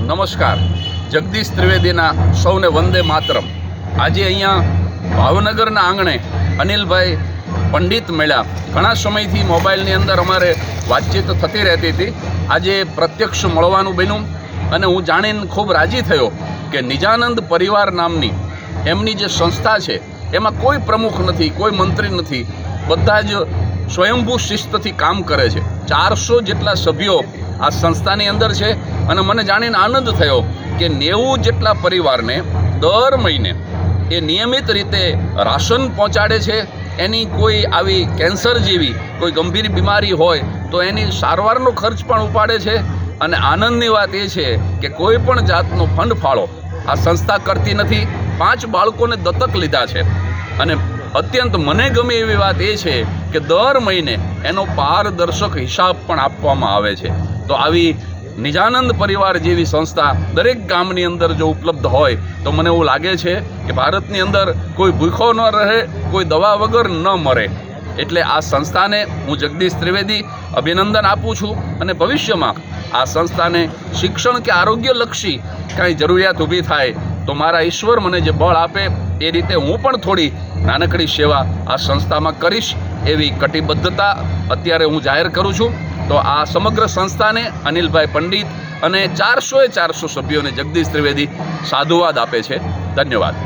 નમસ્કાર. જગદીશ ત્રિવેદીના સૌને વંદે માતરમ. આજે અહીંયા ભાવનગરના આંગણે અનિલભાઈ પંડિત મળ્યા. ઘણા સમયથી મોબાઈલની અંદર અમારે વાતચીત થતી રહેતી હતી. આજે પ્રત્યક્ષ મળવાનું બન્યું અને હું જાણીને ખૂબ રાજી થયો કે નિજાનંદ પરિવાર નામની એમની જે સંસ્થા છે એમાં કોઈ પ્રમુખ નથી, કોઈ મંત્રી નથી, બધા જ સ્વયંભૂ શિસ્તથી કામ કરે છે. 400 જેટલા સભ્યો આ સંસ્થાની અંદર છે અને મને જાણીને આનંદ થયો કે 90 જેટલા પરિવારને દર મહિને એ નિયમિત રીતે રાશન પહોંચાડે છે. એની કોઈ આવી કેન્સર જેવી કોઈ ગંભીર બીમારી હોય તો એની સારવારનો ખર્ચ પણ ઉપાડે છે. અને આનંદની વાત એ છે કે કોઈ પણ જાતનો ફંડ ફાળો આ સંસ્થા કરતી નથી. 5 બાળકોને દત્તક લીધા છે અને અત્યંત મને ગમે એવી વાત એ છે કે દર મહિને એનો પારદર્શક હિસાબ પણ આપવામાં આવે છે. તો આવી નિજાનંદ પરિવાર જેવી સંસ્થા દરેક ગામની અંદર જો ઉપલબ્ધ હોય તો મને એવું લાગે છે કે ભારતની અંદર કોઈ ભૂખો ન રહે, કોઈ દવા વગર ન મરે. એટલે આ સંસ્થાને હું જગદીશ ત્રિવેદી અભિનંદન આપું છું અને ભવિષ્યમાં આ સંસ્થાને શિક્ષણ કે આરોગ્યલક્ષી કાંઈ જરૂરિયાત ઊભી થાય તો મારા ઈશ્વર મને જે બળ આપે એ રીતે હું પણ થોડી નાનકડી સેવા આ સંસ્થામાં કરીશ એવી કટિબદ્ધતા અત્યારે હું જાહેર કરું છું. તો આ સમગ્ર સંસ્થાને અનિલભાઈ પંડિત અને 400 સભ્યોને જગદીશ ત્રિવેદી સાધુવાદ આપે છે. ધન્યવાદ.